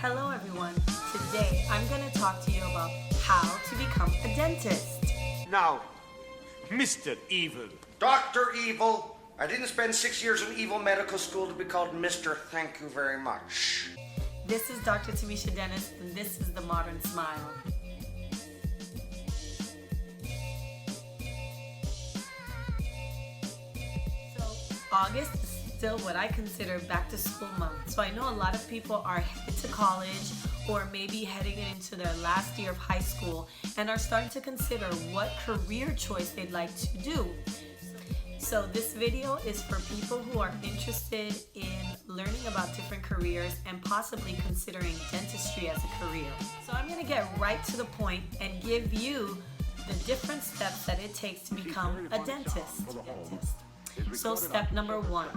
Hello everyone. Today I'm going to talk to you about how to become a dentist. Now, Mr. Evil. Dr. Evil. I didn't spend 6 years in evil medical school to be called Mr. Thank you very much. This is Dr. Tamisha Denis, and this is The Modern Smile. So, August is still what I consider back to school month. So I know a lot of people are headed to college or maybe heading into their last year of high school and are starting to consider what career choice they'd like to do. So this video is for people who are interested in learning about different careers and possibly considering dentistry as a career. So I'm going to get right to the point and give you the different steps that it takes to become a dentist. So step number 1.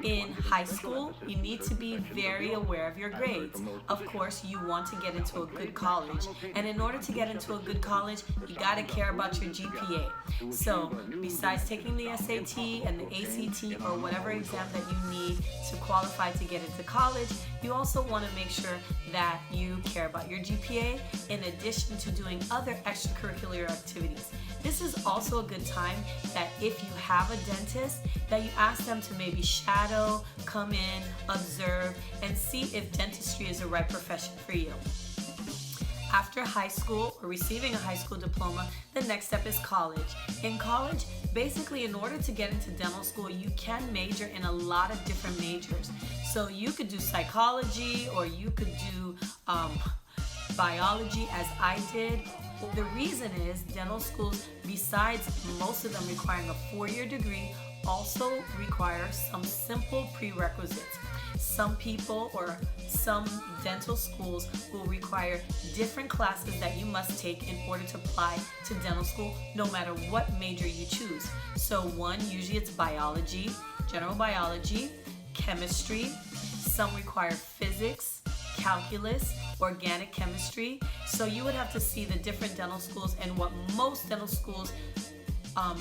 In high school, you need to be very aware of your grades. Of course, you want to get into a good college, and in order to get into a good college, you got to care about your GPA. So, besides taking the SAT and the ACT or whatever exam that you need to qualify to get into college, you also want to make sure that you care about your GPA in addition to doing other extracurricular activities. This is also a good time that if you have a dentist, that you ask them to maybe shadow, come in, observe, and see if dentistry is the right profession for you. After high school or receiving a high school diploma, the next step is college. In college, basically in order to get into dental school, you can major in a lot of different majors. So you could do psychology or you could do biology as I did. The reason is dental schools, besides most of them requiring a 4-year degree, also require some simple prerequisites. Some people or some dental schools will require different classes that you must take in order to apply to dental school, no matter what major you choose. So one, usually it's biology, general biology, chemistry. Some require physics, calculus, organic chemistry. So you would have to see the different dental schools and what most dental schools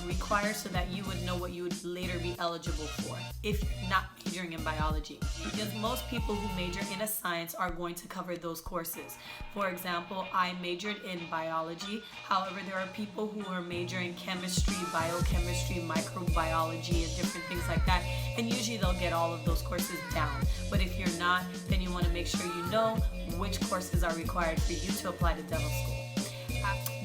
require so that you would know what you would later be eligible for if you're not majoring in biology. Because most people who major in a science are going to cover those courses. For example, I majored in biology. However, there are people who are majoring in chemistry, biochemistry, microbiology, and different things like that. And usually they'll get all of those courses down. But if you're not, then you want to make sure you know which courses are required for you to apply to dental school.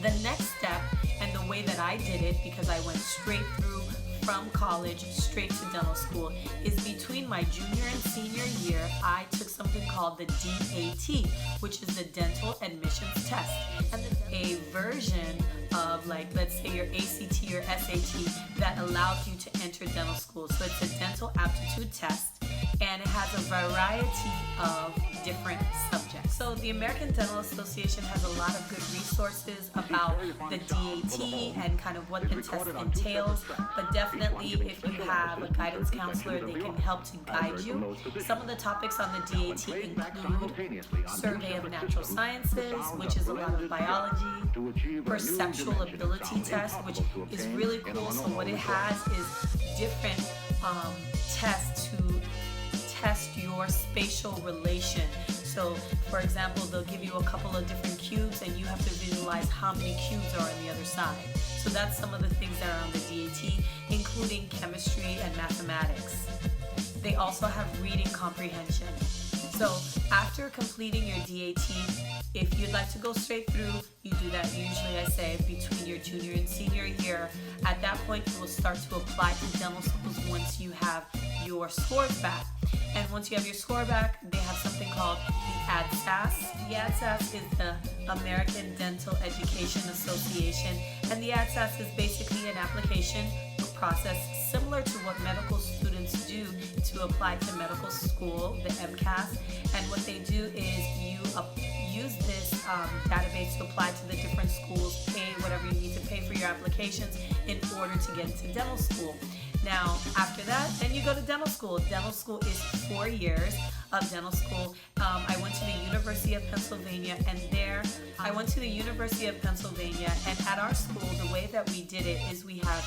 The next step, and the way that I did it, because I went straight through from college straight to dental school, is between my junior and senior year, I took something called the DAT, which is the Dental Admissions Test. And a version of, like, let's say your ACT or SAT that allows you to enter dental school. So it's a dental aptitude test, and it has a variety of different subjects. So the American Dental Association has a lot of good resources about the DAT and kind of what the test entails, but definitely if you have a guidance counselor, they can help to guide you. Some of the topics on the DAT include survey of natural sciences, which is a lot of biology, perceptual ability test, which is really cool. So what it has is different tests to test your spatial relation. So, for example, they'll give you a couple of different cubes and you have to visualize how many cubes are on the other side. So that's some of the things that are on the DAT, including chemistry and mathematics. They also have reading comprehension. So after completing your DAT, if you'd like to go straight through, you do that usually, I say, between your junior and senior year. At that point, you will start to apply to dental schools once you have your scores back. And once you have your score back, they have something called the ADSAS. The ADSAS is the American Dental Education Association, and the ADSAS is basically an application process similar to what medical students do to apply to medical school, the MCAS. And what they do is you use this database to apply to the different schools, pay whatever you need to pay for your applications in order to get into dental school. Now, after that, then you go to dental school. Dental school is 4 years of dental school. I went to the University of Pennsylvania, and there I went to the University of Pennsylvania, and at our school, the way that we did it is we have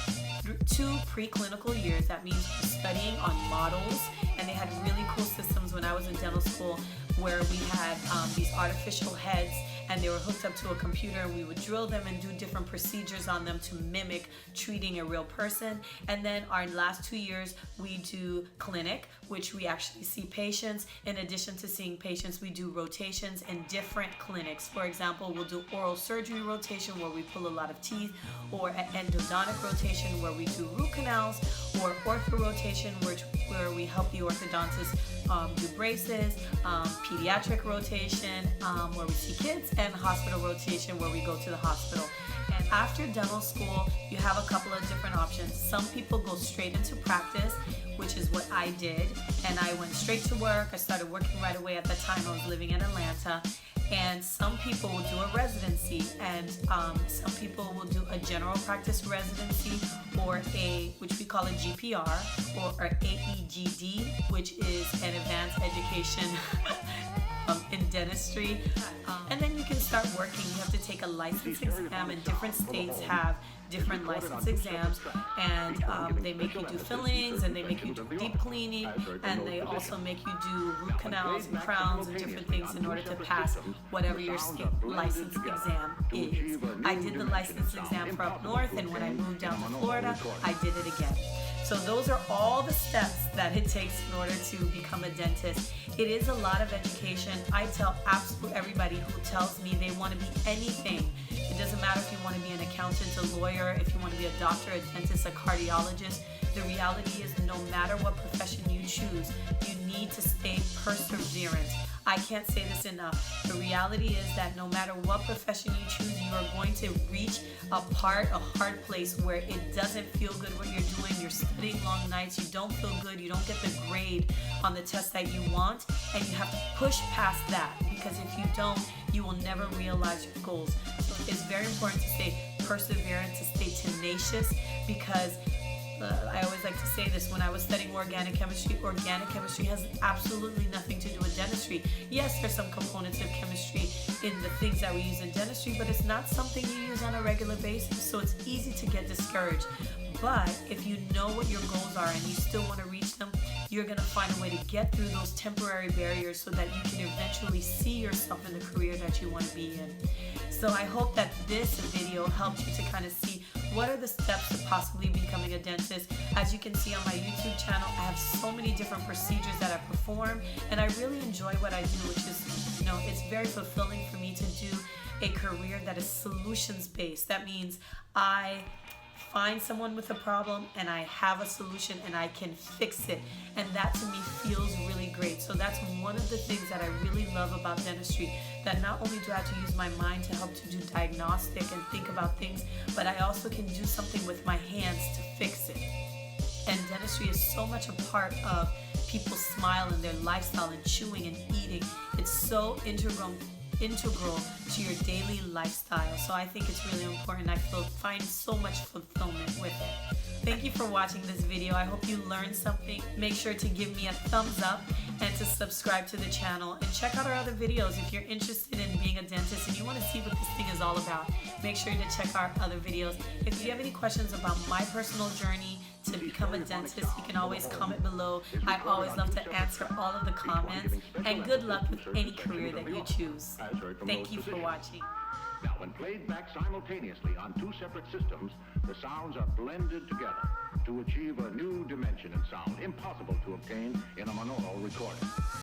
2 preclinical years. That means studying on models, and they had really cool systems when I was in dental school. where we had these artificial heads, and they were hooked up to a computer, and we would drill them and do different procedures on them to mimic treating a real person. And then our last 2 years, we do clinic, which we actually see patients. In addition to seeing patients, we do rotations in different clinics. For example, we'll do oral surgery rotation where we pull a lot of teeth, or an endodontic rotation where we do root canals, or ortho rotation where we help the orthodontist do braces, pediatric rotation where we see kids, and hospital rotation where we go to the hospital. And after dental school, you have a couple of different options. Some people go straight into practice, which is what I did, and I went straight to work. I started working right away. At the time, I was living in Atlanta. And some people will do a residency, and some people will do a general practice residency, or which we call a GPR, or AEGD, which is an advanced education in dentistry. And then you can start working. You have to take a license exam, and different states have different license exams, and they make you do fillings, and they make you do deep cleaning, and they also make you do root canals and crowns and different things in order to pass whatever your state license exam is. I did the license exam for up north, and when I moved down to Florida, I did it again. So those are all the steps that it takes in order to become a dentist. It is a lot of education. I tell absolutely everybody who tells me they want to be anything. It doesn't matter if you want to be an accountant, a lawyer, if you want to be a doctor, a dentist, a cardiologist. The reality is, no matter what profession you choose, you need to stay perseverant. I can't say this enough. The reality is that no matter what profession you choose, you are going to reach a hard place where it doesn't feel good what you're doing. You're studying long nights, you don't feel good, you don't get the grade on the test that you want, and you have to push past that, because if you don't, you will never realize your goals. So it's very important to stay perseverant, to stay tenacious, because I always like to say this, when I was studying organic chemistry has absolutely nothing to do with dentistry. Yes, there's some components of chemistry in the things that we use in dentistry, but it's not something you use on a regular basis, so it's easy to get discouraged. But if you know what your goals are and you still want to reach them, you're going to find a way to get through those temporary barriers so that you can eventually see yourself in the career that you want to be in. So I hope that this video helped you to kind of see what are the steps to possibly becoming a dentist. As you can see on my YouTube channel, I have so many different procedures that I perform, and I really enjoy what I do, which is, it's very fulfilling for me to do a career that is solutions-based. That means I find someone with a problem and I have a solution and I can fix it, and that to me feels really great. So that's one of the things that I really love about dentistry, that not only do I have to use my mind to help to do diagnostic and think about things, but I also can do something with my hands to fix it. And dentistry is so much a part of people's smile and their lifestyle and chewing and eating. It's so integral to your daily lifestyle. So I think it's really important. I find so much fulfillment with it. Thank you for watching this video. I hope you learned something. Make sure to give me a thumbs up and to subscribe to the channel, and check out our other videos if you're interested in being a dentist and you want to see what this thing is all about. Make sure to check our other videos. If you have any questions about my personal journey to become a dentist, you can always comment below. I always love to answer all of the comments, and good luck with any career that you choose. Thank you for watching. Now, when played back simultaneously on two separate systems, the sounds are blended together to achieve a new dimension in sound impossible to obtain in a monaural recording.